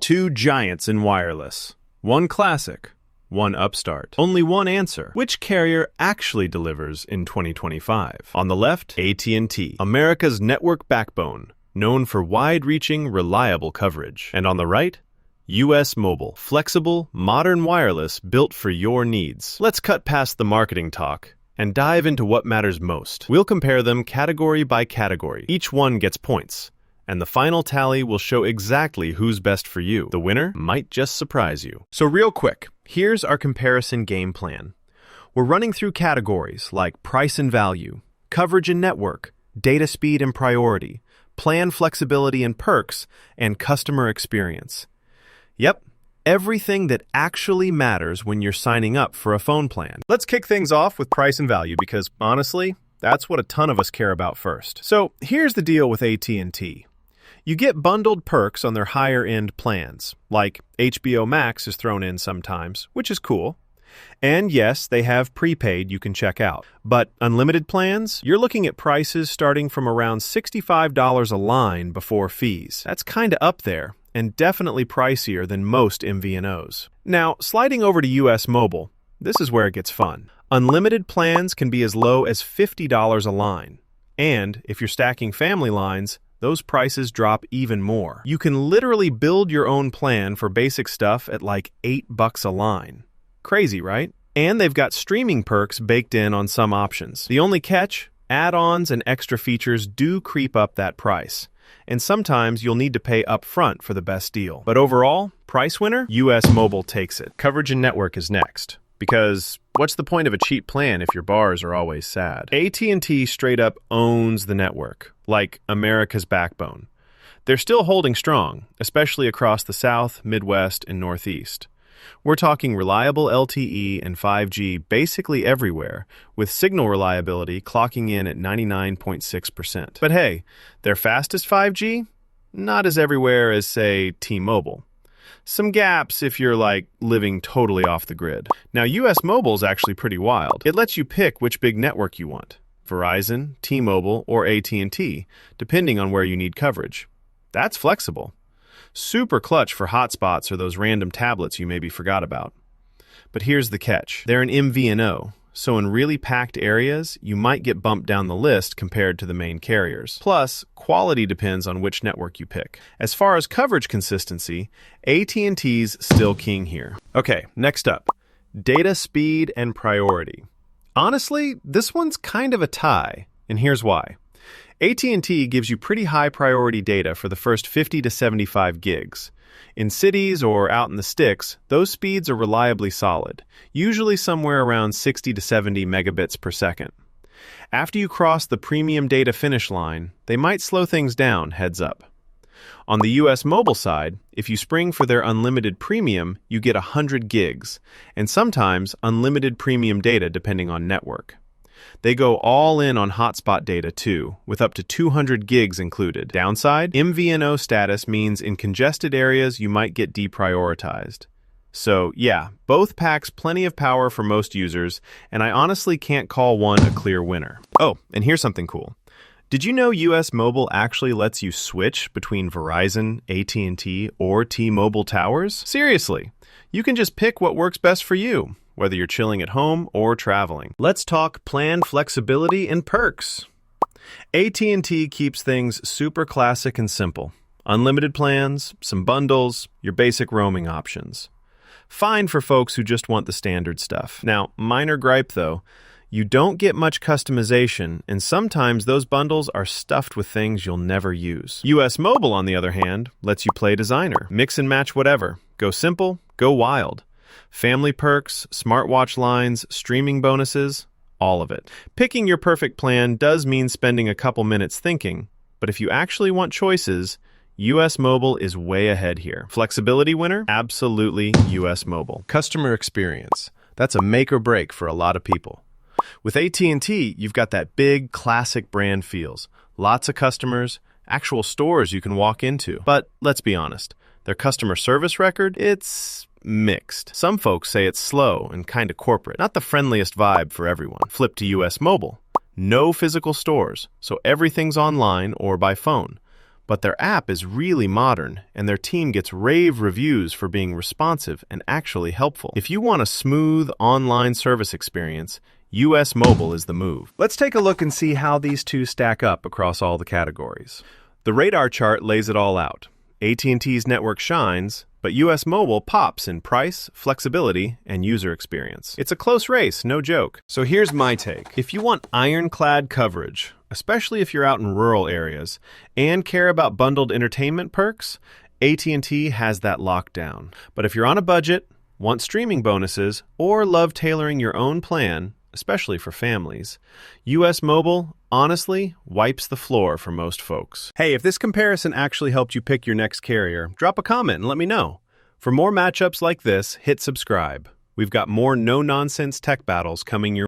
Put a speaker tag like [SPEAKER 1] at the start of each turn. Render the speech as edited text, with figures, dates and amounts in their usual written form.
[SPEAKER 1] Two giants in wireless. One classic, one upstart. Only one answer. Which carrier actually delivers in 2025? On the left, AT&T, America's network backbone, known for wide-reaching, reliable coverage. And on the right, US Mobile, flexible, modern wireless built for your needs. Let's cut past the marketing talk and dive into what matters most. We'll compare them category by category. Each one gets points, and the final tally will show exactly who's best for you. The winner might just surprise you. So real quick, here's our comparison game plan. We're running through categories like price and value, coverage and network, data speed and priority, plan flexibility and perks, and customer experience. Yep, everything that actually matters when you're signing up for a phone plan. Let's kick things off with price and value because, honestly, that's what a ton of us care about first. So here's the deal with AT&T. You get bundled perks on their higher-end plans, like HBO Max is thrown in sometimes, which is cool. And yes, they have prepaid you can check out. But unlimited plans, you're looking at prices starting from around $65 a line before fees. That's kinda up there, and definitely pricier than most MVNOs. Now, sliding over to US Mobile, this is where it gets fun. Unlimited plans can be as low as $50 a line. And if you're stacking family lines, those prices drop even more. You can literally build your own plan for basic stuff at like $8 a line. Crazy, right? And they've got streaming perks baked in on some options. The only catch? Add-ons and extra features do creep up that price. And sometimes you'll need to pay up front for the best deal. But overall, price winner? US Mobile takes it. Coverage and network is next. Because what's the point of a cheap plan if your bars are always sad? AT&T straight up owns the network, like America's backbone. They're still holding strong, especially across the South, Midwest, and Northeast. We're talking reliable LTE and 5G basically everywhere, with signal reliability clocking in at 99.6%. But hey, their fastest 5G? Not as everywhere as, say, T-Mobile. Some gaps if you're, like, living totally off the grid. Now, US Mobile's actually pretty wild. It lets you pick which big network you want. Verizon, T-Mobile, or AT&T, depending on where you need coverage. That's flexible. Super clutch for hotspots or those random tablets you maybe forgot about. But here's the catch. They're an MVNO, so in really packed areas, you might get bumped down the list compared to the main carriers. Plus, quality depends on which network you pick. As far as coverage consistency, AT&T's still king here. Okay, next up, data speed and priority. Honestly, this one's kind of a tie, and here's why. AT&T gives you pretty high priority data for the first 50 to 75 gigs. In cities or out in the sticks, those speeds are reliably solid, usually somewhere around 60 to 70 megabits per second. After you cross the premium data finish line, they might slow things down, heads up. On the US Mobile side, if you spring for their unlimited premium, you get 100 gigs, and sometimes unlimited premium data depending on network. They go all in on hotspot data too, with up to 200 gigs included. Downside, MVNO status means in congested areas you might get deprioritized. So yeah, both packs plenty of power for most users, and I honestly can't call one a clear winner. Oh, and here's something cool. Did you know US Mobile actually lets you switch between Verizon, AT&T, or T-Mobile towers? Seriously, you can just pick what works best for you, whether you're chilling at home or traveling. Let's talk plan flexibility and perks. AT&T keeps things super classic and simple. Unlimited plans, some bundles, your basic roaming options. Fine for folks who just want the standard stuff. Now, minor gripe though, you don't get much customization, and sometimes those bundles are stuffed with things you'll never use. US Mobile, on the other hand, lets you play designer. Mix and match whatever. Go simple, go wild. Family perks, smartwatch lines, streaming bonuses, all of it. Picking your perfect plan does mean spending a couple minutes thinking, but if you actually want choices, US Mobile is way ahead here. Flexibility winner? Absolutely US Mobile. Customer experience. That's a make or break for a lot of people. With AT&T, you've got that big, classic brand feels. Lots of customers, actual stores you can walk into. But let's be honest, their customer service record, it's mixed. Some folks say it's slow and kind of corporate. Not the friendliest vibe for everyone. Flip to US Mobile. No physical stores, so everything's online or by phone. But their app is really modern, and their team gets rave reviews for being responsive and actually helpful. If you want a smooth online service experience, US Mobile is the move. Let's take a look and see how these two stack up across all the categories. The radar chart lays it all out. AT&T's network shines, but US Mobile pops in price, flexibility, and user experience. It's a close race, no joke. So here's my take. If you want ironclad coverage, especially if you're out in rural areas, and care about bundled entertainment perks, AT&T has that locked down. But if you're on a budget, want streaming bonuses, or love tailoring your own plan, especially for families, US Mobile honestly wipes the floor for most folks. Hey, if this comparison actually helped you pick your next carrier, drop a comment and let me know. For more matchups like this, hit subscribe. We've got more no-nonsense tech battles coming your